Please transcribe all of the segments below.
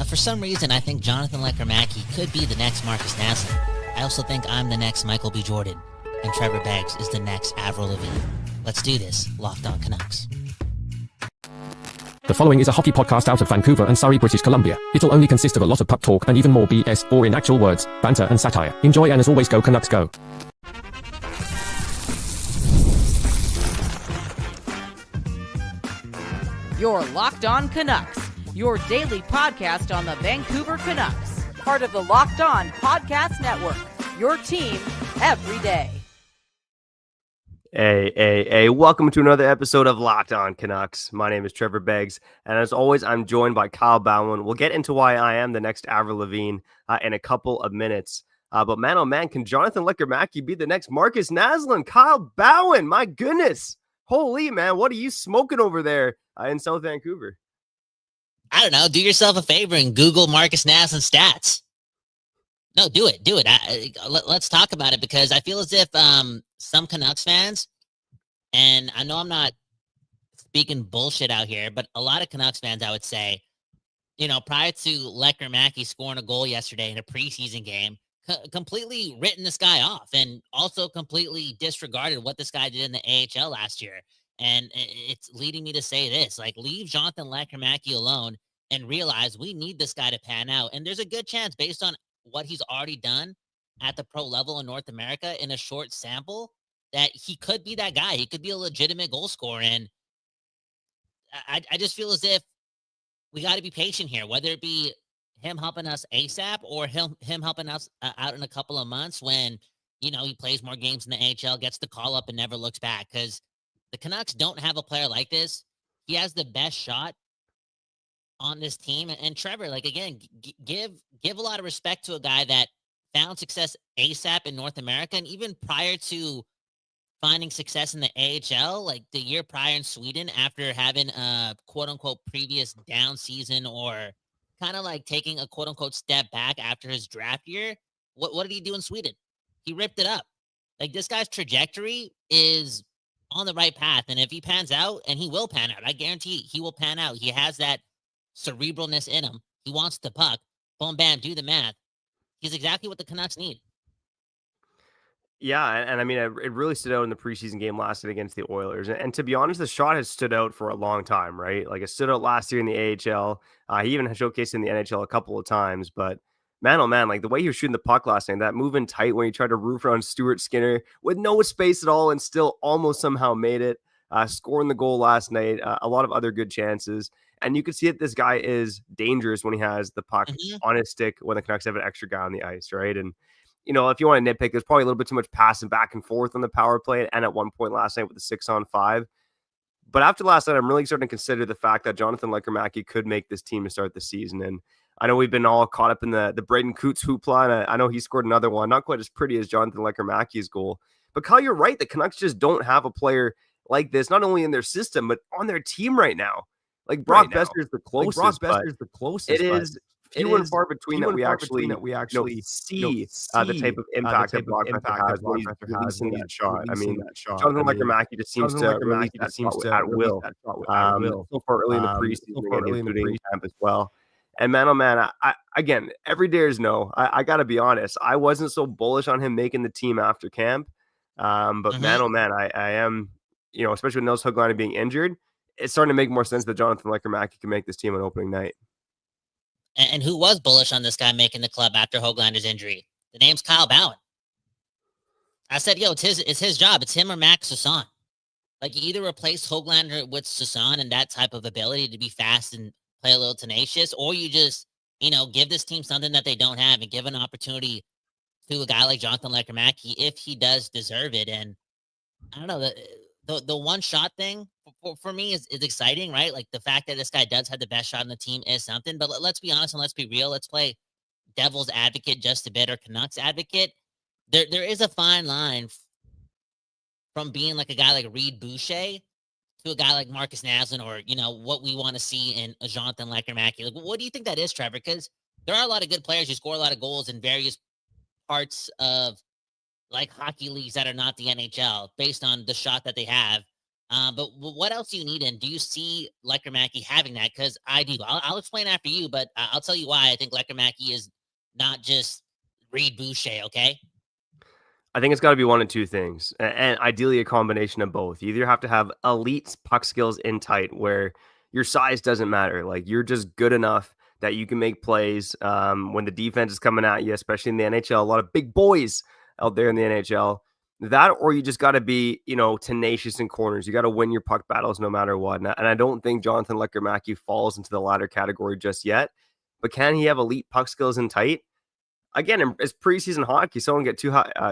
For some reason, I think Jonathan Lekkerimäki could be the next Markus Näslund. I also think I'm the next Michael B. Jordan, and Trevor Beggs is the next Avril Lavigne. Let's do this, Locked On Canucks. The following is a hockey podcast out of Vancouver and Surrey, British Columbia. It'll only consist of a lot of puck talk and even more BS, or in actual words, banter and satire. Enjoy, and as always, go Canucks go. You're Locked On Canucks, your daily podcast on the Vancouver Canucks, part of the Locked On Podcast Network, your team every day. Hey, welcome to another episode of Locked On Canucks. My name is Trevor Beggs, and as always, I'm joined by Kyle Bowen. We'll get into why I am the next Avril Lavigne in a couple of minutes. But man, oh man, can Jonathan Lekkerimäki be the next Markus Näslund? Kyle Bowen, my goodness. Holy man, what are you smoking over there in South Vancouver? I don't know. Do yourself a favor and Google Markus Näslund stats. No, do it. Let's talk about it, because I feel as if some Canucks fans, and I know I'm not speaking bullshit out here, but a lot of Canucks fans, I would say, prior to Lekkerimaki scoring a goal yesterday in a preseason game, completely written this guy off and also completely disregarded what this guy did in the AHL last year. And it's leading me to say this, leave Jonathan Lekkerimäki alone and realize we need this guy to pan out. And there's a good chance, based on what he's already done at the pro level in North America in a short sample, that he could be that guy. He could be a legitimate goal scorer. And I just feel as if we got to be patient here, whether it be him helping us ASAP or him helping us out in a couple of months when, he plays more games in the AHL, gets the call up and never looks back. Because the Canucks don't have a player like this. He has the best shot on this team. And Trevor, again, give a lot of respect to a guy that found success ASAP in North America. And even prior to finding success in the AHL, the year prior in Sweden, after having a quote unquote previous down season, or kind of taking a quote unquote step back after his draft year, what did he do in Sweden? He ripped it up. This guy's trajectory is on the right path. And if he pans out, and he will pan out, I guarantee he will pan out. He has that cerebralness in him. He wants the puck. Boom, bam, do the math. He's exactly what the Canucks need. Yeah, and I mean, it really stood out in the preseason game last night against the Oilers. And to be honest, the shot has stood out for a long time, right? It stood out last year in the AHL. He even showcased in the NHL a couple of times. But man, oh man, the way he was shooting the puck last night, that moving tight when he tried to roof around Stuart Skinner with no space at all and still almost somehow made it, scoring the goal last night, a lot of other good chances. And you can see that this guy is dangerous when he has the puck on his stick when the Canucks have an extra guy on the ice, right? And, if you want to nitpick, there's probably a little bit too much passing back and forth on the power play, and at one point last night with the 6-on-5. But after last night, I'm really starting to consider the fact that Jonathan Lekkerimäki could make this team to start the season. And I know we've been all caught up in the Braden Coots hoopla, and I know he scored another one, not quite as pretty as Jonathan Lekkerimäki's goal. But Kyle, you're right. The Canucks just don't have a player like this, not only in their system, but on their team right now. Brock Besser is the closest. It is few and far between that we actually see the type of impact that Brock Besser has when he's releasing that shot. I mean, Jonathan Lekkerimäki just seems to release that shot at will. So far early in the preseason, including camp as well. And man, oh man, I again, every day is no. I got to be honest. I wasn't so bullish on him making the team after camp. But man, oh man, I am, especially with Nils Höglander being injured, it's starting to make more sense that Jonathan Lekkerimäki can make this team on opening night. And who was bullish on this guy making the club after Höglander's injury? The name's Kyle Bowen. I said, it's his job. It's him or Max Sasson. You either replace Höglander with Sasson and that type of ability to be fast and play a little tenacious, or you just, give this team something that they don't have and give an opportunity to a guy like Jonathan Lekkerimäki if he does deserve it. And I don't know, the one shot thing for me is exciting, right? The fact that this guy does have the best shot on the team is something. But let's be honest and let's be real. Let's play devil's advocate just a bit, or Canucks advocate. There is a fine line from being a guy like Reed Boucher to a guy like Markus Nässlund, or what we want to see in a Jonathan Lekkerimäki. What do you think that is, Trevor? Because there are a lot of good players who score a lot of goals in various parts of hockey leagues that are not the NHL, based on the shot that they have. But what else do you need? And do you see Lekkerimaki having that? Because I do. I'll explain after you, but I'll tell you why I think Lekkerimaki is not just Reed Boucher, okay? I think it's got to be one of two things, and ideally a combination of both. You either have to have elite puck skills in tight, where your size doesn't matter. Like you're just good enough that you can make plays when the defense is coming at you, especially in the NHL. A lot of big boys out there in the NHL. That, or you just got to be, tenacious in corners. You got to win your puck battles no matter what. And I don't think Jonathan Lekkerimäki falls into the latter category just yet. But can he have elite puck skills in tight? Again, it's preseason hockey, so I don't get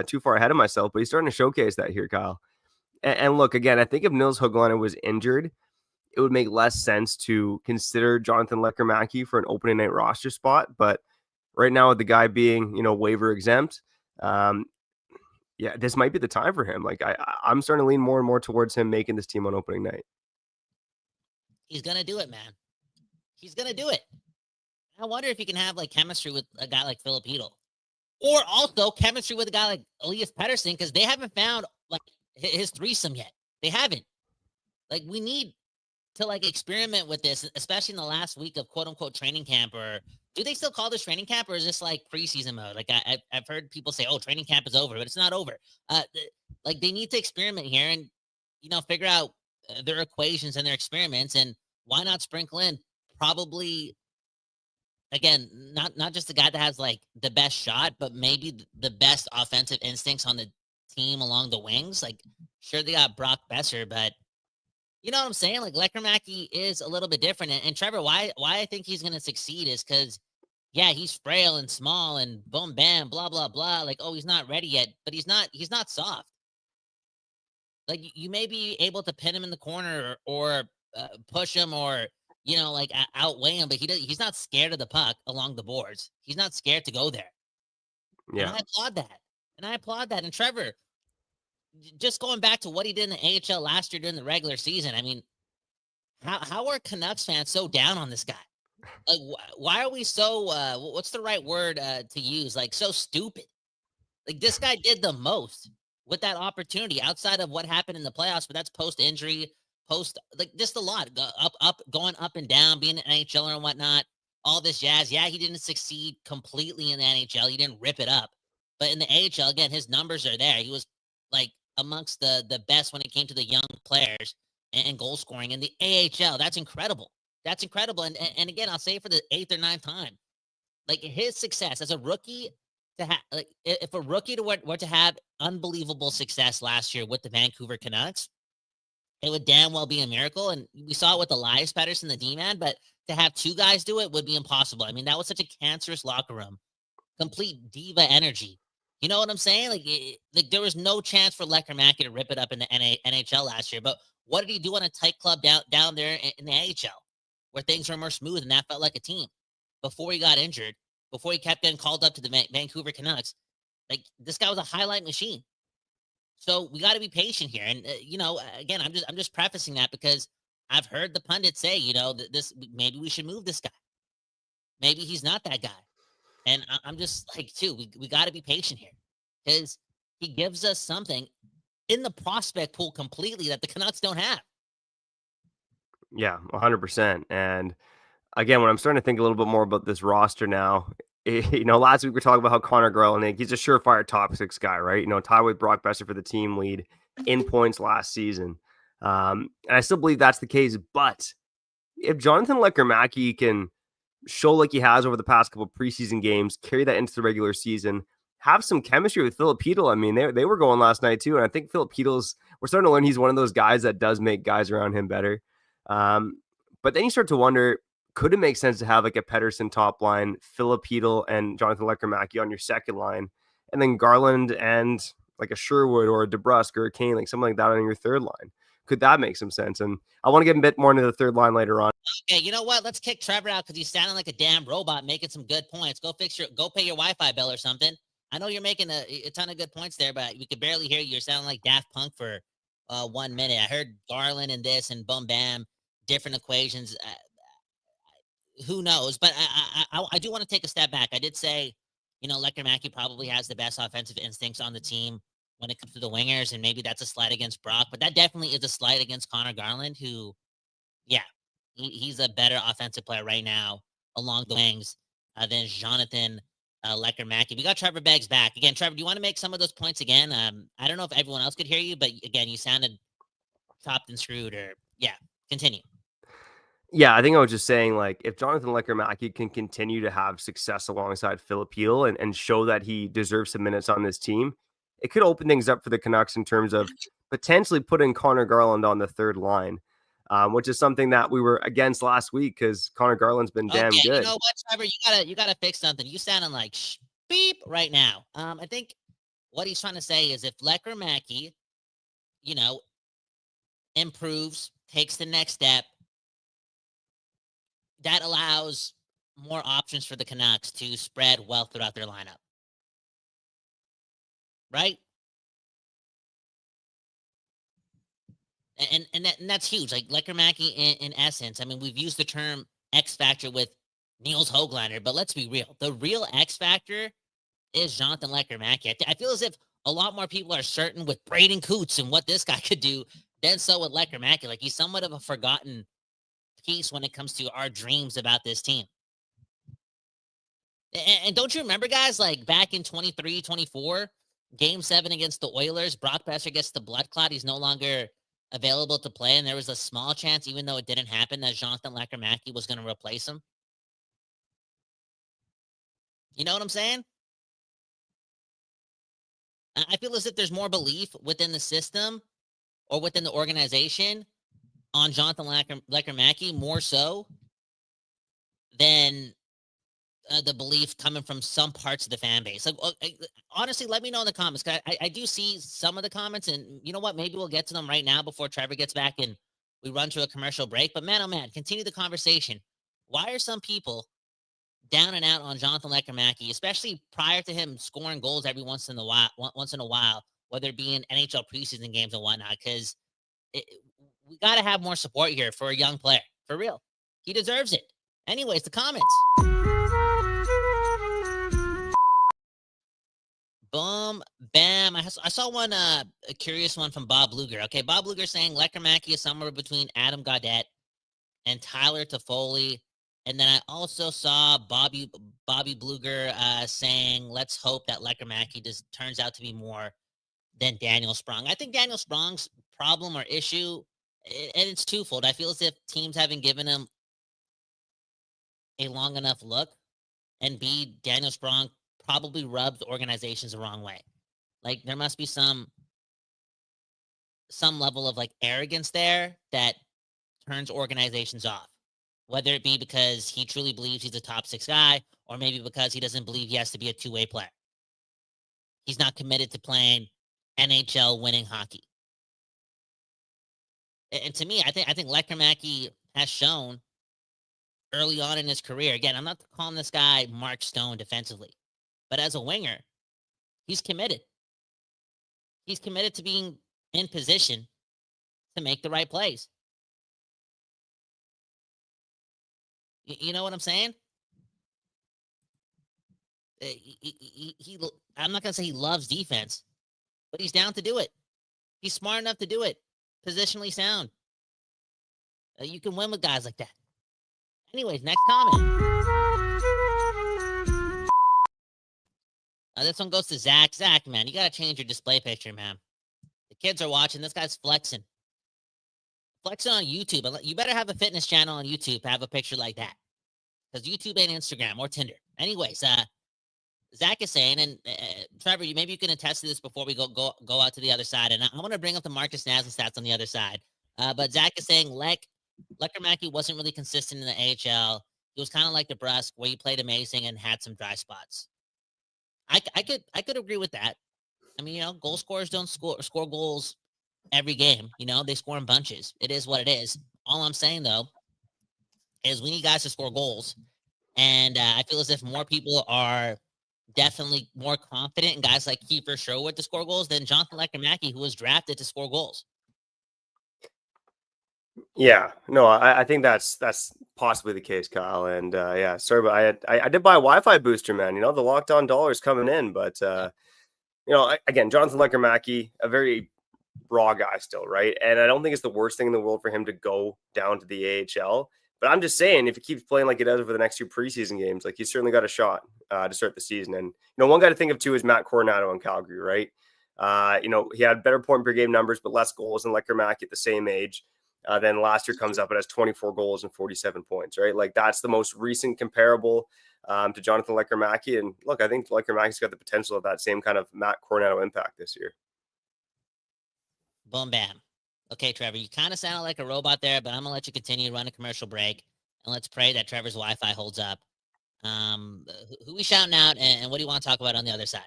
too far ahead of myself, but he's starting to showcase that here, Kyle. And look, again, I think if Nils Höglander was injured, it would make less sense to consider Jonathan Lekkerimäki for an opening night roster spot. But right now, with the guy being, waiver exempt, this might be the time for him. Like I'm starting to lean more and more towards him making this team on opening night. He's gonna do it, man. He's gonna do it. I wonder if he can have like chemistry with a guy like Filipino, or also chemistry with a guy like Elias Pettersson, because they haven't found like his threesome yet. They haven't. Like we need to like experiment with this, especially in the last week of quote unquote training camp. Or do they still call this training camp, or is this like preseason mode? Like I've heard people say, "Oh, training camp is over," but it's not over. Like they need to experiment here and figure out their equations and their experiments, and why not sprinkle in probably. Again, not just the guy that has like the best shot, but maybe the best offensive instincts on the team along the wings. Like, sure, they got Brock Besser, but you know what I'm saying? Like, Lekkerimaki is a little bit different. And Trevor, why I think he's going to succeed is because, yeah, he's frail and small and boom, bam, blah, blah, blah. Like, oh, he's not ready yet, but he's not soft. Like, you may be able to pin him in the corner or push him or like outweigh him, but he's not scared of the puck along the boards. He's not scared to go there. Yeah. And I applaud that. And Trevor, just going back to what he did in the AHL last year during the regular season, I mean, how are Canucks fans so down on this guy? Like, why are we so, what's the right word to use? Like, so stupid. Like, this guy did the most with that opportunity outside of what happened in the playoffs, but that's post-injury, like just a lot, going up and down, being an NHLer and whatnot, all this jazz. Yeah, he didn't succeed completely in the NHL. He didn't rip it up. But in the AHL, again, his numbers are there. He was like amongst the best when it came to the young players and goal scoring in the AHL. That's incredible. That's incredible. And again, I'll say it for the 8th or 9th time. Like his success as a rookie to have, like if a rookie were to have unbelievable success last year with the Vancouver Canucks, it would damn well be a miracle. And we saw it with Elias Pettersson, the D-man, but to have two guys do it would be impossible. I mean, that was such a cancerous locker room, complete diva energy. You know what I'm saying? Like there was no chance for Lekkerimaki to rip it up in the NHL last year. But what did he do on a tight club down there in the AHL where things were more smooth and that felt like a team before he got injured, before he kept getting called up to the Vancouver Canucks? Like this guy was a highlight machine. So we got to be patient here. And, again, I'm just prefacing that because I've heard the pundits say, this maybe we should move this guy. Maybe he's not that guy. And I'm just like, too, we got to be patient here because he gives us something in the prospect pool completely that the Canucks don't have. Yeah, 100%. And again, when I'm starting to think a little bit more about this roster now, last week we were talking about how Connor Grelnick, he's a surefire top 6 guy, right? Tied with Brock Besser for the team lead in points last season. And I still believe that's the case. But if Jonathan Lekkerimäki can show like he has over the past couple of preseason games, carry that into the regular season, have some chemistry with Filipino. I mean, they were going last night too. And I think Filipino's, we're starting to learn he's one of those guys that does make guys around him better. But then you start to wonder, could it make sense to have like a Pettersson top line, Filipino and Jonathan Lekkerimäki on your second line, and then Garland and like a Sherwood or a DeBrusk or a Kane, like something like that on your third line? Could that make some sense? And I want to get a bit more into the third line later on. Okay, you know what? Let's kick Trevor out because he's sounding like a damn robot making some good points. Go pay your Wi-Fi bill or something. I know you're making a ton of good points there, but we could barely hear you. You're sounding like Daft Punk for 1 minute. I heard Garland and this and boom, bam, different equations. Who knows? But I do want to take a step back. I did say, Lekkerimaki probably has the best offensive instincts on the team. when it comes to the wingers, and maybe that's a slight against Brock, but that definitely is a slight against Connor Garland, who, yeah, he's a better offensive player right now along the wings than Jonathan Lekkerimäki. We got Trevor Beggs back. Again, Trevor, do you want to make some of those points again? I don't know if everyone else could hear you, but again, you sounded chopped and screwed, or yeah, continue. Yeah, I think I was just saying, like, if Jonathan Lekkerimäki can continue to have success alongside Philip Heel and show that he deserves some minutes on this team, it could open things up for the Canucks in terms of potentially putting Connor Garland on the third line, which is something that we were against last week because Connor Garland's been damn good. You know what, Trevor? You gotta fix something. You sounding like beep right now. I think what he's trying to say is if Lekkerimaki, improves, takes the next step, that allows more options for the Canucks to spread well throughout their lineup. Right? And that's huge. Like Lekkerimaki in essence, I mean, we've used the term X Factor with Niels Höglander, but let's be real. The real X Factor is Jonathan Lekkerimäki. I feel as if a lot more people are certain with Braden Coots and what this guy could do than so with Lekkerimaki. Like, he's somewhat of a forgotten piece when it comes to our dreams about this team. And don't you remember, guys, like back in 23, 24, Game 7 against the Oilers, Brock Besser gets the blood clot. He's no longer available to play, and there was a small chance, even though it didn't happen, that Jonathan Lekkerimäki was going to replace him. You know what I'm saying? I feel as if there's more belief within the system or within the organization on Jonathan Lekkerimäki, more so than the belief coming from some parts of the fan base. Like, honestly, let me know in the comments. I do see some of the comments, and you know what? Maybe we'll get to them right now before Trevor gets back and we run to a commercial break. But man, oh man, continue the conversation. Why are some people down and out on Jonathan Lekkerimäki, especially prior to him scoring goals every once in a while, whether it be in NHL preseason games and whatnot? Because we got to have more support here for a young player. For real. He deserves it. Anyways, the comments. Boom, bam. I saw one, a curious one from Bob Luger. Okay, Bob Luger saying Lekkerimaki is somewhere between Adam Gaudette and Tyler Toffoli. And then I also saw Bobby Bluger saying, let's hope that Lekkerimaki just turns out to be more than Daniel Sprong. I think Daniel Sprong's problem or issue, and it's twofold. I feel as if teams haven't given him a long enough look, and B, Daniel Sprong probably rubs organizations the wrong way. Like, there must be some level of like arrogance there that turns organizations off. Whether it be because he truly believes he's a top 6 guy, or maybe because he doesn't believe he has to be a two-way player. He's not committed to playing NHL winning hockey. And to me, I think Lekkerimaki has shown early on in his career. Again, I'm not calling this guy Mark Stone defensively, but as a winger, he's committed. He's committed to being in position to make the right plays. You know what I'm saying? I'm not going to say he loves defense, but he's down to do it. He's smart enough to do it. Positionally sound. You can win with guys like that. Anyways, next comment. This one goes to Zach. Zach, man, you got to change your display picture, man. The kids are watching. This guy's flexing. Flexing on YouTube. You better have a fitness channel on YouTube to have a picture like that. Because YouTube ain't Instagram or Tinder. Anyways, Zach is saying, and Trevor, maybe you can attest to this before we go out to the other side. And I want to bring up the Markus Näslund stats on the other side. But Zach is saying Lekkerimaki wasn't really consistent in the AHL. He was kind of like DeBrusque, where he played amazing and had some dry spots. I could agree with that. I mean, goal scorers don't score goals every game. They score in bunches. It is what it is. All I'm saying, though, is we need guys to score goals. And I feel as if more people are definitely more confident in guys like Kiefer Sherwood to score goals than Jonathan Lekkerimäki, who was drafted to score goals. Yeah, no, I think that's possibly the case, Kyle. And yeah, sorry, but I did buy a Wi-Fi booster, man. The Locked On dollars coming in, but Again, Jonathan Lekkerimäki, a very raw guy still, right? And I don't think it's the worst thing in the world for him to go down to the AHL. But I'm just saying, if he keeps playing like he does over the next 2 preseason games, like he's certainly got a shot to start the season. And one guy to think of too is Matt Coronado in Calgary, right? He had better point per game numbers, but less goals than Lekkerimaki at the same age. Then last year comes up and has 24 goals and 47 points, right? Like that's the most recent comparable to Jonathan Lekkerimäki. And look, I think Lekkermaki's got the potential of that same kind of Matt Coronado impact this year. Boom, bam. Okay, Trevor, you kind of sound like a robot there, but I'm going to let you continue, run a commercial break, and let's pray that Trevor's Wi-Fi holds up. Who we shouting out, and what do you want to talk about on the other side?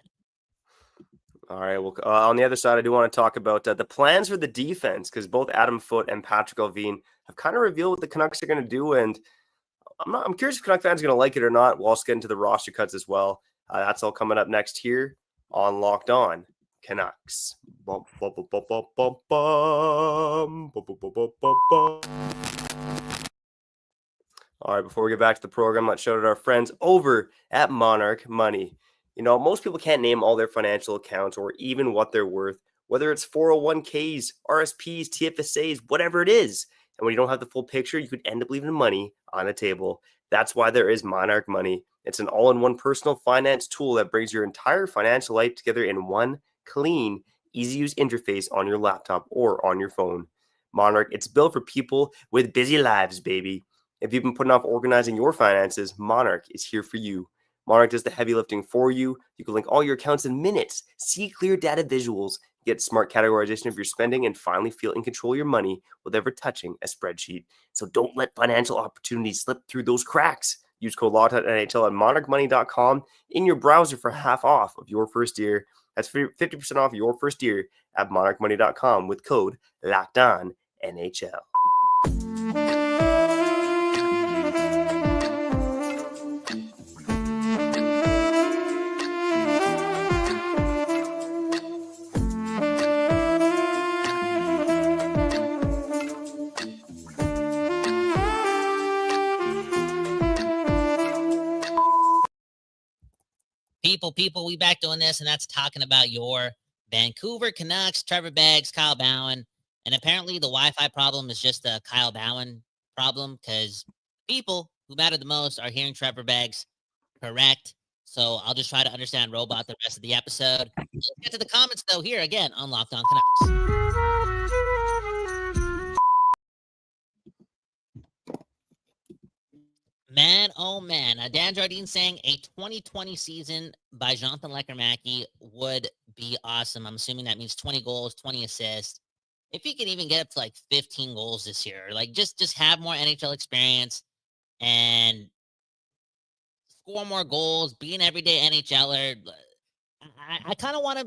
All right, well, on the other side, I do want to talk about the plans for the defense, because both Adam Foote and Patrick Allvin have kind of revealed what the Canucks are going to do, and I'm curious if Canuck fans are going to like it or not. We'll also get into the roster cuts as well. That's all coming up next here on Locked On Canucks. All right, before we get back to the program, let's shout out our friends over at Monarch Money. Most people can't name all their financial accounts or even what they're worth, whether it's 401ks, RSPs, TFSAs, whatever it is. And when you don't have the full picture, you could end up leaving money on the table. That's why there is Monarch Money. It's an all-in-one personal finance tool that brings your entire financial life together in one clean, easy-to-use interface on your laptop or on your phone. Monarch, it's built for people with busy lives, baby. If you've been putting off organizing your finances, Monarch is here for you. Monarch does the heavy lifting for you. You can link all your accounts in minutes, see clear data visuals, get smart categorization of your spending, and finally feel in control of your money without ever touching a spreadsheet. So don't let financial opportunities slip through those cracks. Use code LOCKEDON NHL at monarchmoney.com in your browser for half off of your first year. That's 50% off your first year at monarchmoney.com with code LOCKEDON NHL. People, we back doing this, and that's talking about your Vancouver Canucks, Trevor Beggs, Kyle Bowen, and apparently the Wi-Fi problem is just a Kyle Bowen problem because people who matter the most are hearing Trevor Beggs correct. So I'll just try to understand robot the rest of the episode. Let's get to the comments, though, here again on Locked On Canucks. Man, oh man. Dan Jardine saying a 2020 season by Jonathan Lekkerimäki would be awesome. I'm assuming that means 20 goals, 20 assists. If he can even get up to like 15 goals this year, like just have more NHL experience and score more goals, be an everyday NHLer. I kind of want to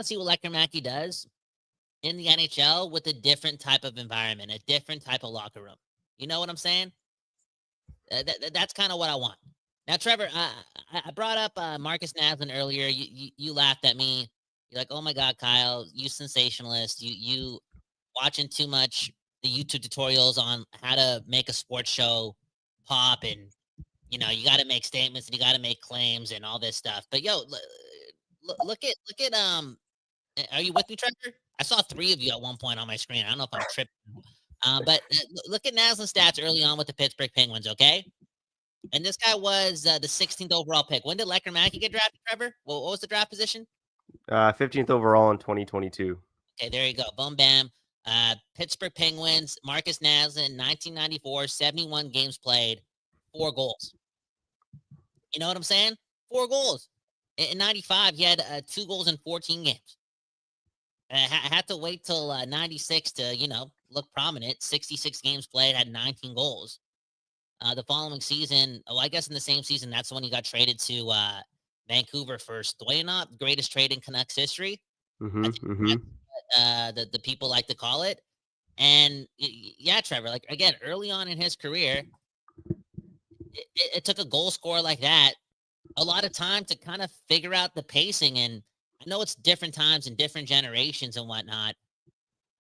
see what Lekkerimaki does in the NHL with a different type of environment, a different type of locker room. You know what I'm saying? That's kind of what I want. Now, Trevor, I brought up Markus Näsllund earlier. You laughed at me. You're like, "Oh my God, Kyle, you sensationalist. You watching too much the YouTube tutorials on how to make a sports show pop, and you got to make statements and you got to make claims and all this stuff." But look at Are you with me, Trevor? I saw 3 of you at one point on my screen. I don't know if I'm tripping. But look at Naslund's stats early on with the Pittsburgh Penguins, okay? And this guy was the 16th overall pick. When did Lekkerimaki get drafted, Trevor? What was the draft position? 15th overall in 2022. Okay, there you go. Boom, bam. Pittsburgh Penguins, Markus Nässlund, 1994, 71 games played, 4 goals. You know what I'm saying? 4 goals. In 95, he had 2 goals in 14 games. Had to wait till 96 to, look prominent. 66 games played, had 19 goals. The following season, I guess in the same season, that's when he got traded to Vancouver for Stoyanov, greatest trade in Canucks history. The people like to call it. And yeah, Trevor, like again, early on in his career, it took a goal scorer like that a lot of time to kind of figure out the pacing. And I know it's different times and different generations and whatnot,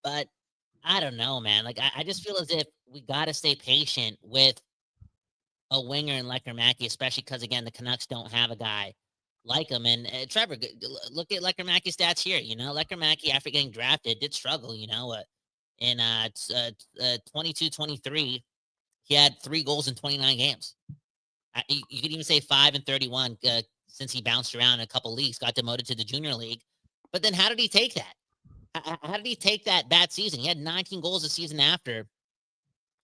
but I don't know, man. Like, I just feel as if we got to stay patient with a winger in Lekkerimaki, especially because, again, the Canucks don't have a guy like him. And Trevor, look at Lekkerimiki's stats here. Lekkerimaki, after getting drafted, did struggle. In 22-23, he had 3 goals in 29 games. You could even say 5 and 31 since he bounced around in a couple leagues, got demoted to the junior league. But then how did he take that? How did he take that bad season? He had 19 goals the season after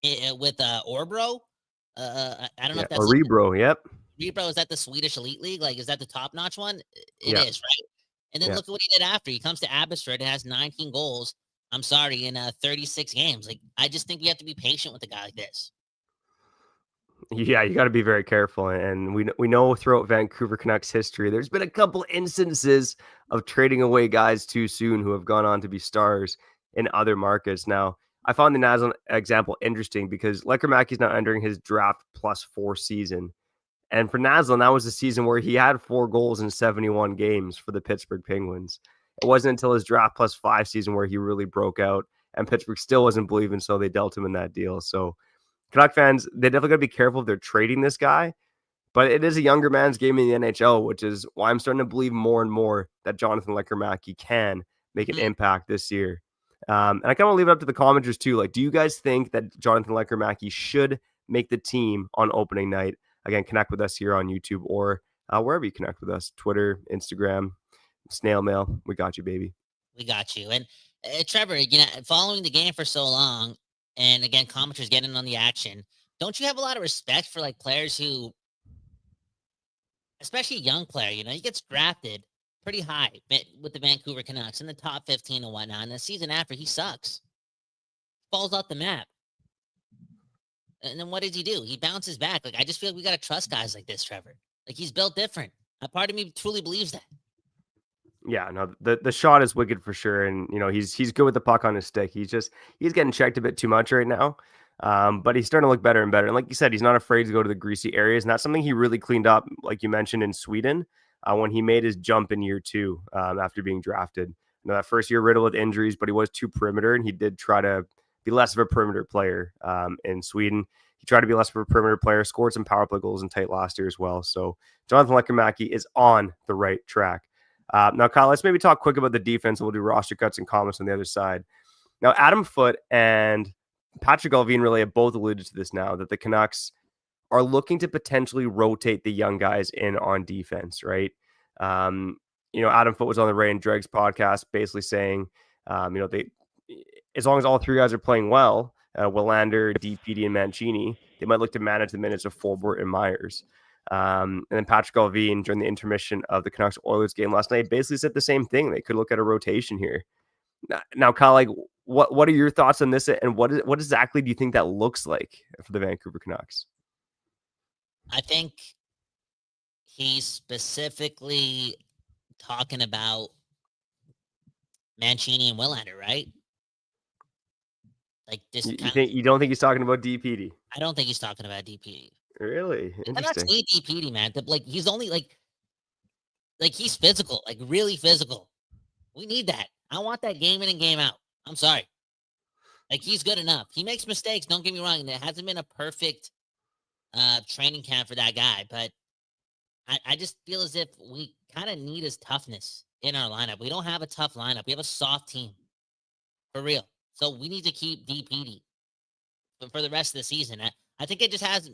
with Orbro. I don't know if that's Orebro. Yep. Orebro, is that the Swedish elite league? Like, is that the top notch one? It Yeah. is, right? And then look at what he did after. He comes to Abbotsford and has 19 goals. I'm sorry, in 36 games. Like, I just think we have to be patient with a guy like this. Yeah, you got to be very careful. And we know throughout Vancouver Canucks history, there's been a couple instances of trading away guys too soon who have gone on to be stars in other markets. Now, I found the Naslund example interesting because Lekkerimaki is now entering his draft +4 season. And for Naslund, that was the season where he had 4 goals in 71 games for the Pittsburgh Penguins. It wasn't until his draft +5 season where he really broke out, and Pittsburgh still wasn't believing, so they dealt him in that deal. So Canuck fans, they definitely got to be careful if they're trading this guy, but it is a younger man's game in the NHL, which is why I'm starting to believe more and more that Jonathan Lekkerimäki can make an impact this year. And I kind of leave it up to the commenters too. Like, do you guys think that Jonathan Lekkerimäki should make the team on opening night? Again, connect with us here on YouTube or wherever you connect with us, Twitter, Instagram, snail mail. We got you, baby. We got you. And Trevor, following the game for so long, and again, commenters getting on the action, don't you have a lot of respect for like players who, especially a young player, he gets drafted pretty high with the Vancouver Canucks in the top 15 and whatnot. And the season after, he sucks, falls off the map. And then what does he do? He bounces back. Like, I just feel like we got to trust guys like this, Trevor. Like, he's built different. A part of me truly believes that. Yeah, no, the shot is wicked for sure. And, he's good with the puck on his stick. He's getting checked a bit too much right now. But he's starting to look better and better. And like you said, he's not afraid to go to the greasy areas. And that's something he really cleaned up, like you mentioned, in Sweden when he made his jump in year 2 after being drafted. That first year riddled with injuries, but he was too perimeter, and he did try to be less of a perimeter player in Sweden. He tried to be less of a perimeter player, scored some power play goals in tight last year as well. So Jonathan Lekkerimäki is on the right track. Now, Kyle, let's maybe talk quick about the defense, and we'll do roster cuts and comments on the other side. Now, Adam Foote and Patrick Allvin really have both alluded to this now, that the Canucks are looking to potentially rotate the young guys in on defense, right? Adam Foote was on the Ray and Dregs podcast basically saying, they, as long as all 3 guys are playing well, Willander, DPD, and Mancini, they might look to manage the minutes of Forbort and Myers. And then Patrick Allvin, during the intermission of the Canucks Oilers game last night, basically said the same thing. They could look at a rotation here. Now, Kyle, like, what are your thoughts on this, and what exactly do you think that looks like for the Vancouver Canucks? I think he's specifically talking about Mancini and Willander, right? Like this. You don't think he's talking about DPD? I don't think he's talking about DPD. Really? Interesting. I don't need DPD, man. Like, he's only like he's physical, like really physical. We need that. I want that game in and game out. I'm sorry. Like, he's good enough. He makes mistakes. Don't get me wrong. There hasn't been a perfect training camp for that guy, but I just feel as if we kind of need his toughness in our lineup. We don't have a tough lineup. We have a soft team, for real. So we need to keep DPD for the rest of the season. I think it just has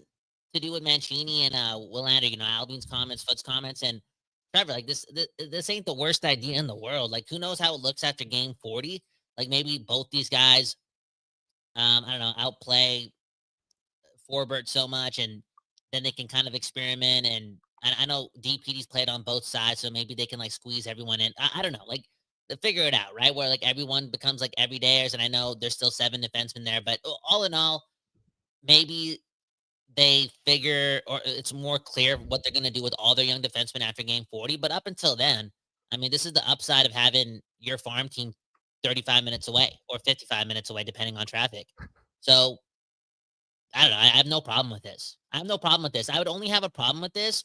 to do with Mancini and Willander, Alvin's comments, Foote's comments, and Trevor. Like, this ain't the worst idea in the world. Like, who knows how it looks after game 40? Like, maybe both these guys, I don't know, outplay Forbort so much, and then they can kind of experiment. And I know DPD's played on both sides, so maybe they can like squeeze everyone in. I don't know, like, to figure it out, right? Where like everyone becomes like everydayers, and I know there's still 7 defensemen there, but all in all, maybe they figure, or it's more clear what they're going to do with all their young defensemen after game 40. But up until then, I mean, this is the upside of having your farm team 35 minutes away or 55 minutes away, depending on traffic. So I don't know. I have no problem with this. I would only have a problem with this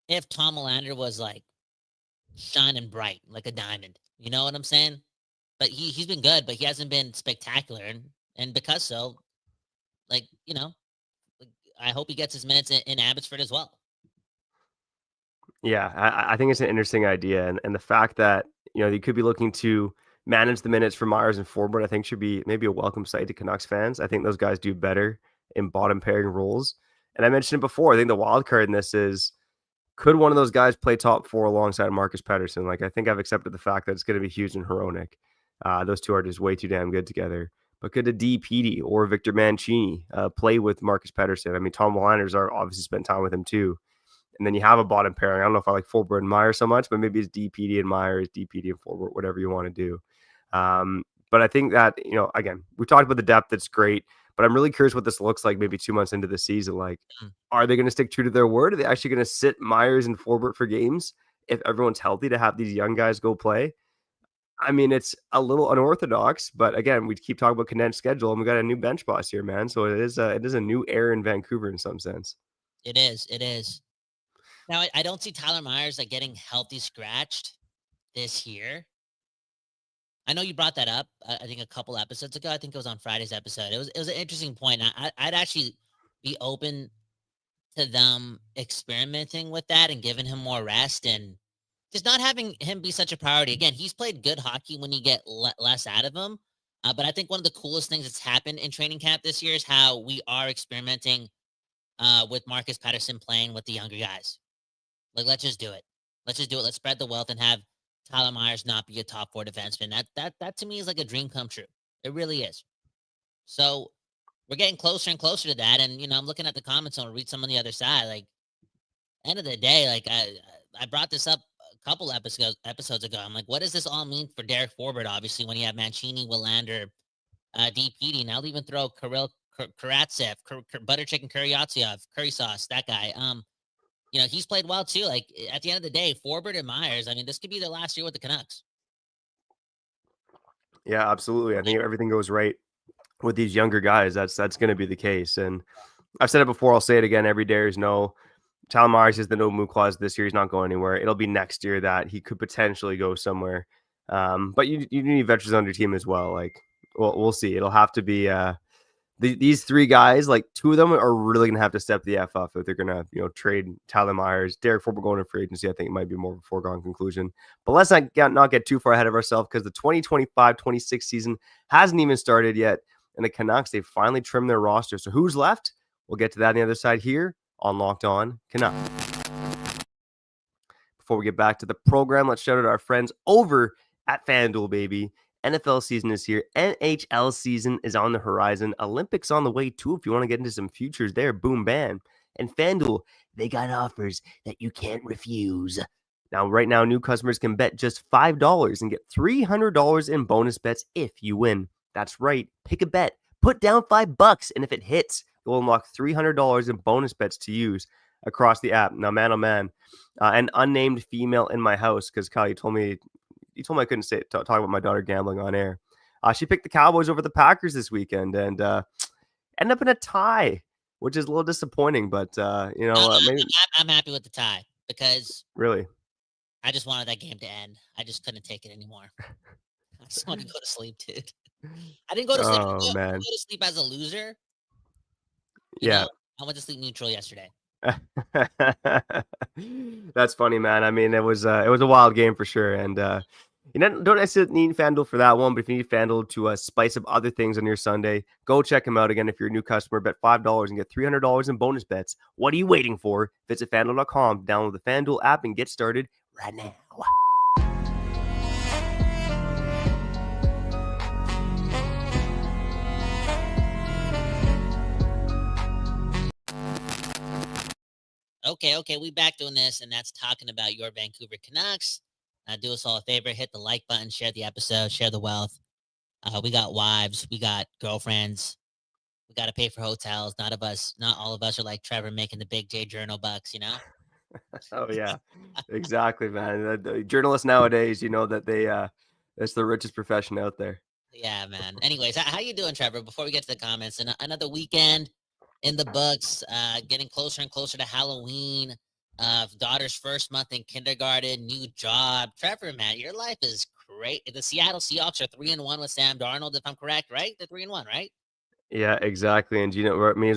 if Tom Willander was like shining bright like a diamond. You know what I'm saying? But he's been good, but he hasn't been spectacular. And because so, like, I hope he gets his minutes in Abbotsford as well. Yeah, I think it's an interesting idea. And the fact that, you could be looking to manage the minutes for Myers and Forbort, I think should be maybe a welcome sight to Canucks fans. I think those guys do better in bottom pairing roles. And I mentioned it before. I think the wild card in this is, could one of those guys play top four alongside Marcus Pettersson? Like, I think I've accepted the fact that it's going to be Hughes and Hronek. Those two are just way too damn good together. But could a DPD or Victor Mancini play with Marcus Pettersson? I mean, Tom Williners are obviously spent time with him too. And then you have a bottom pairing. I don't know if I like Forbort and Myers so much, but maybe it's DPD and Myers, DPD and Forbort, whatever you want to do. But I think that, again, we talked about the depth. That's great. But I'm really curious what this looks like maybe 2 months into the season. Like, are they going to stick true to their word? Are they actually going to sit Myers and Forbort for games if everyone's healthy to have these young guys go play? I mean, it's a little unorthodox, but again, we keep talking about condensed schedule, and we got a new bench boss here, man. So it is a new era in Vancouver in some sense. It is. It is. Now, I don't see Tyler Myers like getting healthy scratched this year. I know you brought that up, I think a couple episodes ago. I think it was on Friday's episode. It was an interesting point. I'd actually be open to them experimenting with that and giving him more rest and just not having him be such a priority. Again, he's played good hockey when you get less out of him. But I think one of the coolest things that's happened in training camp this year is how we are experimenting with Marcus Pettersson playing with the younger guys. Like, let's just do it. Let's just do it. Let's spread the wealth and have Tyler Myers not be a top four defenseman. That to me is like a dream come true. It really is. So we're getting closer and closer to that. And, I'm looking at the comments and I'll read some on the other side. Like, end of the day, like I brought this up a couple episodes ago. I'm like, what does this all mean for Derek Forbort? Obviously, when you have Mancini, Willander, DPD, and I'll even throw Kirill Karatsev, Butter Chicken Kuryatsyev, Curry Sauce, that guy. He's played well too. Like, at the end of the day, Forbort and Myers, I mean, this could be their last year with the Canucks. Yeah, absolutely. I think if everything goes right with these younger guys, that's going to be the case. And I've said it before, I'll say it again. Every day is no. Tyler Myers has the no move clause this year. He's not going anywhere. It'll be next year that he could potentially go somewhere. But you need veterans on your team as well. Like, we'll see. It'll have to be these three guys. Like, two of them are really gonna have to step the F up if they're gonna trade Tyler Myers. Derek Forbort going to free agency, I think it might be more of a foregone conclusion. But let's not get too far ahead of ourselves, because the 2025-26 season hasn't even started yet, and the Canucks, they've finally trimmed their roster. So who's left? We'll get to that on the other side here on Locked On Canucks. Before we get back to the program, let's shout out our friends over at FanDuel, baby. NFL season is here. NHL season is on the horizon. Olympics on the way too, if you want to get into some futures there. Boom, bam. And FanDuel, they got offers that you can't refuse. Now, right now, new customers can bet just $5 and get $300 in bonus bets if you win. That's right. Pick a bet. Put down $5, and if it hits, you'll unlock $300 in bonus bets to use across the app. Now, man, oh man, an unnamed female in my house, because Kyle, you told me I couldn't talk about my daughter gambling on air. She picked the Cowboys over the Packers this weekend and ended up in a tie, which is a little disappointing. But maybe I'm happy with the tie, because really, I just wanted that game to end. I just couldn't take it anymore. I just wanted to go to sleep, dude. I didn't go to sleep. Oh, man. I didn't go to sleep as a loser. Yeah. I went to sleep neutral yesterday. That's funny, man. I mean, it was a wild game for sure. And you don't necessarily need FanDuel for that one, but if you need FanDuel to spice up other things on your Sunday, go check them out. Again, if you're a new customer, bet $5 and get $300 in bonus bets. What are you waiting for? Visit FanDuel.com, download the FanDuel app, and get started right now. Okay, we back doing this, and that's talking about your Vancouver Canucks. Do us all a favor, hit the like button, share the episode, share the wealth. We got wives, we got girlfriends, we got to pay for hotels. Not all of us are like Trevor making the big J Journal bucks, Oh yeah, exactly, man. The journalists nowadays, that that's the richest profession out there. Yeah, man. Anyways, how you doing, Trevor? Before we get to the comments, and another weekend in the books, getting closer and closer to Halloween, daughter's first month in kindergarten, new job. Trevor, man, your life is great. The Seattle Seahawks are 3-1 with Sam Darnold, if I'm correct, right? They're 3-1, right? Yeah, exactly. And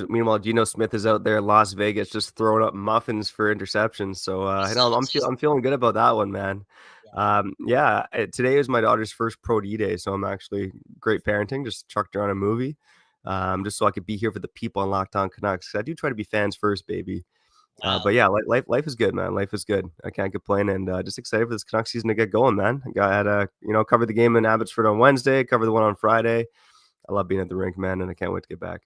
meanwhile, Geno Smith is out there in Las Vegas just throwing up muffins for interceptions. So He's so, I'm feeling good about that one, man. yeah. Today is my daughter's first Pro D day, so I'm actually great parenting. Just chucked her on a movie, just so I could be here for the people on Locked On Canucks. I do try to be fans first, baby. Wow. But yeah, life is good, man. Life is good. I can't complain, and just excited for this Canucks season to get going, man. I had cover the game in Abbotsford on Wednesday, cover the one on Friday. I love being at the rink, man, and I can't wait to get back.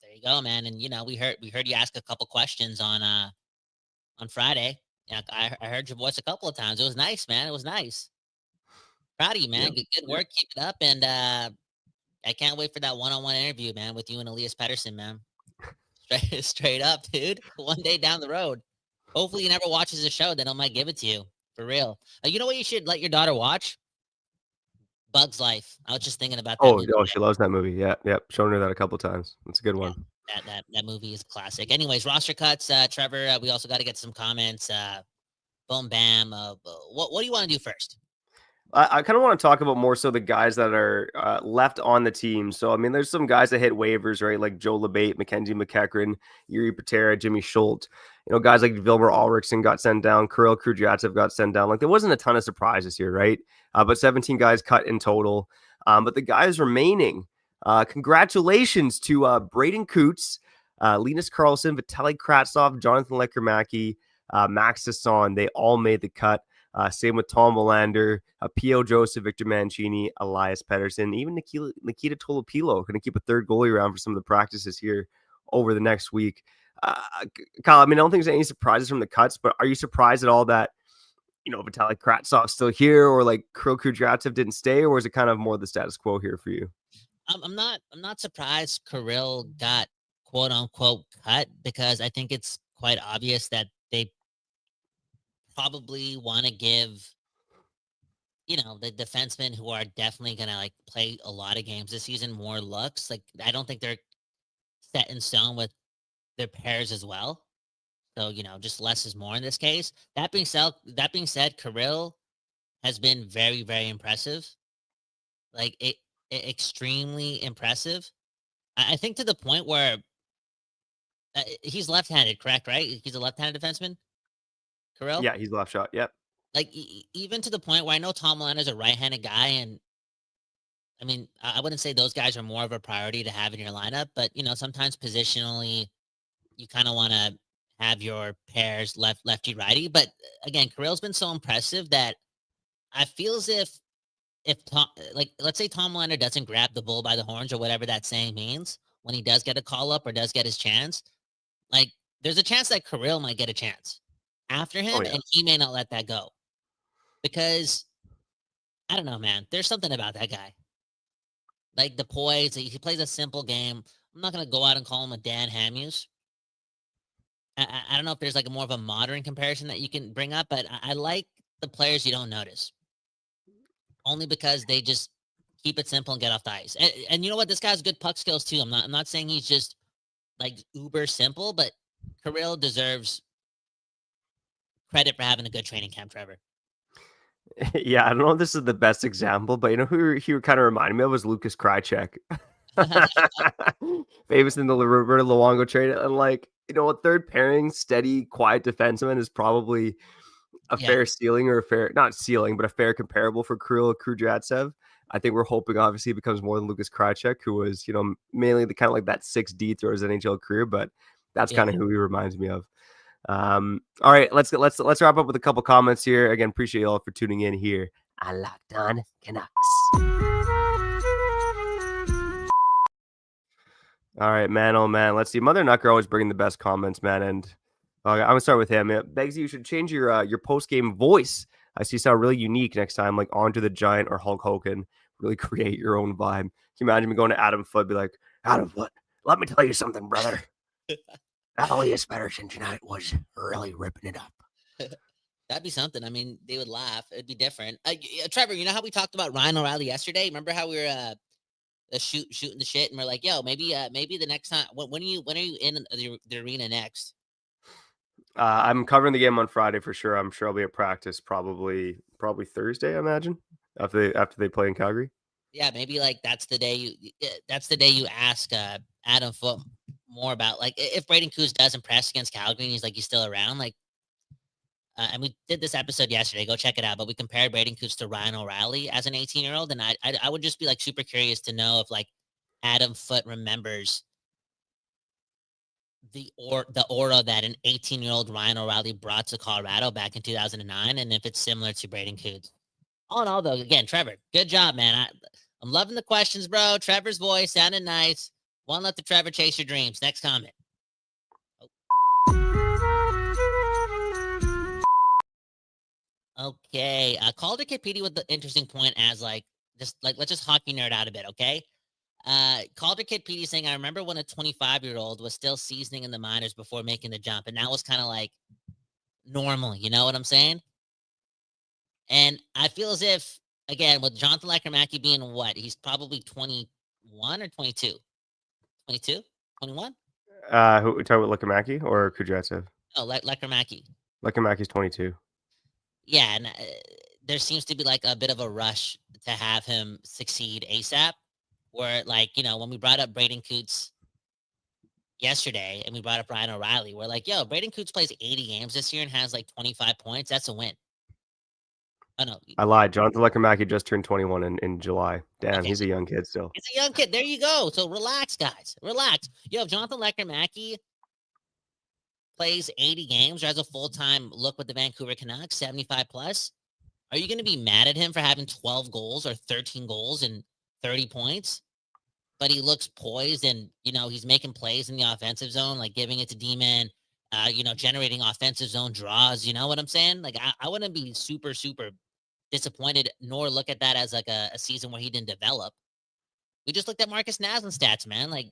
There you go, man. And we heard you ask a couple questions on Friday. Yeah, I heard your voice a couple of times. It was nice, man. It was nice. Proud of you, Yeah. man. Good work. Keep it up. And I can't wait for that one-on-one interview, man, with you and Elias Pettersson, man. Straight up, dude. One day down the road. Hopefully he never watches the show, then I might give it to you. For real. You know what you should let your daughter watch? Bug's Life. I was just thinking about that movie. She loves that movie. Yeah, yep. Shown her that a couple times. It's a good Yeah, one. that movie is a classic. Anyways, roster cuts, Trevor. We also got to get some comments. Boom, bam. What do you want to do first? I kind of want to talk about more so the guys that are left on the team. So, I mean, there's some guys that hit waivers, right? Like Joe Labate, Mackenzie McEachran, Yuri Patera, Jimmy Schultz. Guys like Vilmer Ulrichsen got sent down. Kirill Kudryavtsev got sent down. Like, there wasn't a ton of surprises here, right? But 17 guys cut in total. But the guys remaining, congratulations to Braden Coots, Linus Karlsson, Vitaly Kravtsov, Jonathan Lekkerimaki, Max Sasson. They all made the cut. Same with Tom Willander, P.O. Joseph, Victor Mancini, Elias Pettersson, even Nikita Tolopilo. Going to keep a third goalie around for some of the practices here over the next week. Kyle, I mean, I don't think there's any surprises from the cuts, but are you surprised at all that, Vitaly Kravtsov's still here, or like Kirill Kudryavtsev didn't stay, or is it kind of more the status quo here for you? I'm not surprised Kirill got quote unquote cut, because I think it's quite obvious that they probably want to give, the defensemen who are definitely going to like play a lot of games this season more looks. Like, I don't think they're set in stone with their pairs as well. So, just less is more in this case. That being said, Kirill has been very, very impressive. Like, extremely impressive. I think to the point where he's left-handed, correct? Right? He's a left-handed defenseman. Kirill? Yeah, he's left shot. Yep. Like, even to the point where I know Tom Willander's a right-handed guy, and I mean, I wouldn't say those guys are more of a priority to have in your lineup, but sometimes positionally, you kind of want to have your pairs lefty righty. But again, Kirill's been so impressive that I feel as if Tom, like, let's say Tom Willander doesn't grab the bull by the horns, or whatever that saying means, when he does get a call up or does get his chance, like, there's a chance that Kirill might get a chance after him, and he may not let that go. Because, I don't know, man. There's something about that guy. Like, the poise. He plays a simple game. I'm not going to go out and call him a Dan Hamhuis. I don't know if there's like a more of a modern comparison that you can bring up, but I like the players you don't notice. Only because they just keep it simple and get off the ice. And you know what? This guy has good puck skills too. I'm not saying he's just like uber simple, but Kirill deserves credit for having a good training camp, Trevor. Yeah, I don't know if this is the best example, but who he kind of reminded me of was Lucas Krajicek. Famous in the Roberto Luongo trade. And like, a third pairing, steady, quiet defenseman is probably a fair ceiling, or not ceiling, but a fair comparable for Kirill Kudryavtsev. I think we're hoping obviously it becomes more than Lucas Krajicek, who was, mainly the kind of like that 6D through his NHL career, but that's kind of who he reminds me of. All right, let's wrap up with a couple comments here. Again, appreciate you all for tuning in here. I Locked On Canucks. All right, man. Oh man, let's see. Mother Nucker always bringing the best comments, man. And I'm gonna start with him. Begsy, you should change your post game voice. I see you sound really unique next time, like Andre the Giant or Hulk Hogan. Really create your own vibe. Can you imagine me going to Adam Foote, be like, Adam Foote, let me tell you something, brother. Elias Pettersson tonight was really ripping it up. That'd be something. I mean, they would laugh. It'd be different. Trevor, you know how we talked about Ryan O'Reilly yesterday? Remember how we were shooting the shit, and we're like, yo, maybe the next time. When are you in the arena next? I'm covering the game on Friday for sure. I'm sure I'll be at practice probably Thursday, I imagine, after they play in Calgary. Yeah, maybe like that's the day you ask Adam Foote more about like if Braden Coos does impress against Calgary and he's still around, like and we did this episode yesterday. Go check it out. But we compared Braden Coos to Ryan O'Reilly as an 18-year-old, and I would just be like super curious to know if like Adam Foote remembers the aura that an 18-year-old Ryan O'Reilly brought to Colorado back in 2009, and if it's similar to Braden Coos. All in all, though, again, Trevor, good job, man. I'm loving the questions, bro. Trevor's voice sounded nice. One, let the Trevor chase your dreams. Next comment. Okay. Calder Capedi with the interesting point as let's just hockey nerd out a bit, okay? Calder Capedi saying, I remember when a 25-year-old was still seasoning in the minors before making the jump, and that was kind of like normal. You know what I'm saying? And I feel as if, again, with Jonathan Lekkerimäki being what? He's probably 21 or 22? 22? 21? Who talking about Lekkerimaki or Kudryavtsev? Oh, Lekkerimäki. Lekkermaki's 22. Yeah, and there seems to be like a bit of a rush to have him succeed ASAP. Where, like, when we brought up Braden Coots yesterday and we brought up Ryan O'Reilly, we're like, yo, Braden Coots plays 80 games this year and has like 25 points. That's a win. Oh, no. I lied. Jonathan Lekkerimäki just turned 21 in July. Damn, Okay. He's a young kid still. He's a young kid. There you go. So relax, guys. Relax. Yo, if Jonathan Lekkerimäki plays 80 games or has a full-time look with the Vancouver Canucks, 75 plus, are you going to be mad at him for having 12 goals or 13 goals and 30 points? But he looks poised and, he's making plays in the offensive zone, like giving it to D-Man, generating offensive zone draws. You know what I'm saying? Like, I wouldn't be super, super disappointed nor look at that as like a season where he didn't develop. We just looked at Markus Näslund stats, man. Like,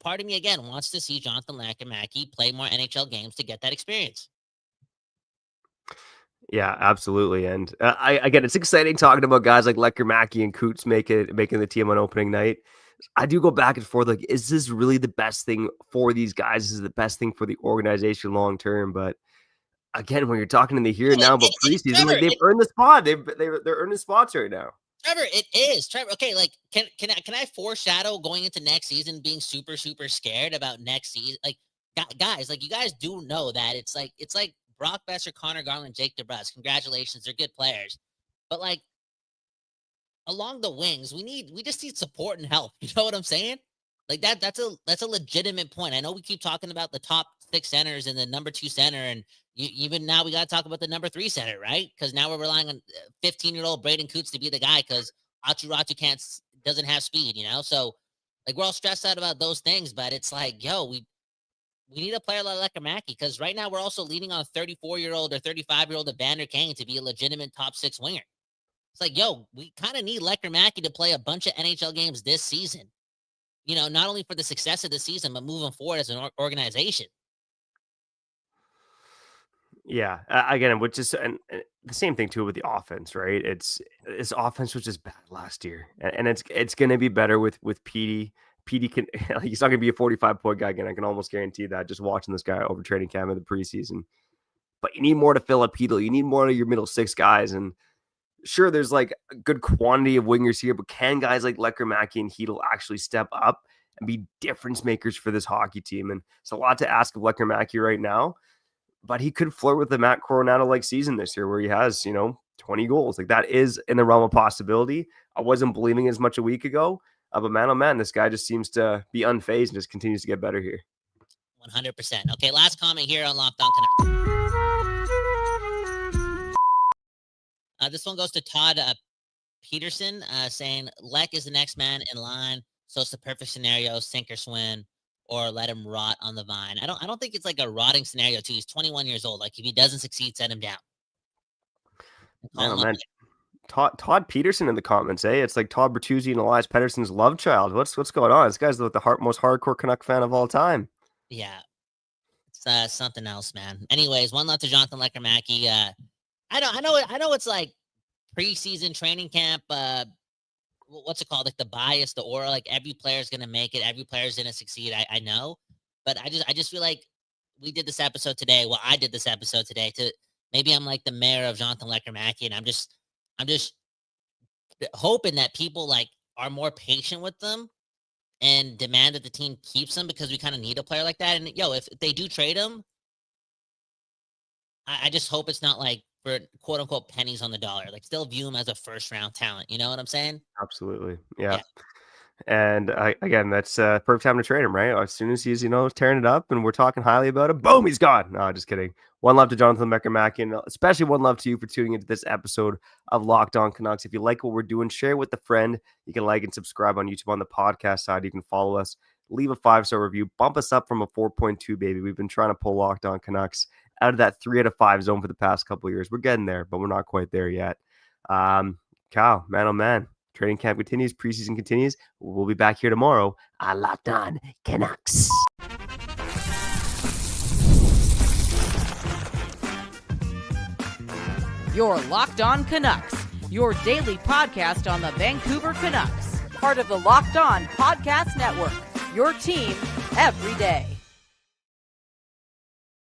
part of me, again, wants to see Jonathan Lekkerimäki play more NHL games to get that experience. Yeah, absolutely. And again, it's exciting talking about guys like Lekkerimaki and Coots making the team on opening night. I do go back and forth, like, is this really the best thing for these guys? Is it the best thing for the organization long term? But again, when you're talking in the here and now about preseason, Trevor, like they've earned the spot. They're earning spots right now. Trevor, it is. Trevor, okay, like can I foreshadow going into next season being super, super scared about next season? Like, guys, like you guys do know that it's like Brock Besser, Connor Garland, Jake DeBrusk. Congratulations, they're good players. But like along the wings, we just need support and help. You know what I'm saying? Like that's a legitimate point. I know we keep talking about the top 6 centers and the number 2 center, and even now we got to talk about the number 3 center, right? Because now we're relying on 15-year-old Braden Coots to be the guy because Aatu Ratu doesn't have speed, So like we're all stressed out about those things, but it's like, yo, we need a player like Lekkerimaki because right now we're also leaning on 34-year-old or 35-year-old Evander Kane to be a legitimate top 6 winger. It's like, yo, we kind of need Lekkerimaki to play a bunch of NHL games this season. Not only for the success of the season, but moving forward as an organization. Yeah, again, which is and the same thing too with the offense, right? This offense was just bad last year, and it's going to be better with Petey. Petey can he's not going to be a 45-point guy again. I can almost guarantee that just watching this guy over training camp in the preseason. But you need more to fill up Petey. You need more of your middle 6 guys, and sure, there's like a good quantity of wingers here, but can guys like Lekkerimaki and Hedl actually step up and be difference makers for this hockey team? And it's a lot to ask of Lekkerimaki right now, but he could flirt with the Matt Coronado-like season this year where he has, 20 goals. Like that is in the realm of possibility. I wasn't believing as much a week ago, but man, oh man, this guy just seems to be unfazed and just continues to get better here. 100%. Okay, last comment here on Locked On Canucks. This one goes to Todd Peterson saying, Leck is the next man in line, so it's the perfect scenario, sink or swim, or let him rot on the vine. I don't think it's like a rotting scenario too. He's 21 years old. Like if he doesn't succeed, set him down. Man. Todd Peterson in the comments, eh? It's like Todd Bertuzzi and Elias Pettersson's love child. What's going on? This guy's the most hardcore Canuck fan of all time. Yeah, it's something else, man. Anyways, one left to Jonathan Lekkerimäki. I know it's like preseason training camp. What's it called? Like the bias, the aura. Like every player's gonna make it. Every player's gonna succeed. I know, but I just feel like we did this episode today. Well, I did this episode today to maybe I'm like the mayor of Jonathan Lekkerimäki, and I'm just hoping that people like are more patient with them and demand that the team keeps them because we kind of need a player like that. And if they do trade him, I just hope it's not like for quote unquote pennies on the dollar. Like still view him as a first round talent. You know what I'm saying? Absolutely. Yeah. And again, that's perfect time to trade him, right? As soon as he's, tearing it up and we're talking highly about him, boom, he's gone. No, just kidding. One love to Jonathan Lekkerimäki, and especially one love to you for tuning into this episode of Locked On Canucks. If you like what we're doing, share it with a friend. You can like and subscribe on YouTube on the podcast side. You can follow us, leave a 5-star review, bump us up from a 4.2, baby. We've been trying to pull Locked On Canucks out of that 3 out of 5 zone for the past couple of years. We're getting there, but we're not quite there yet. Kyle, man, oh man. Training camp continues, preseason continues. We'll be back here tomorrow on Locked On Canucks. Your Locked On Canucks, your daily podcast on the Vancouver Canucks, part of the Locked On Podcast Network, your team every day.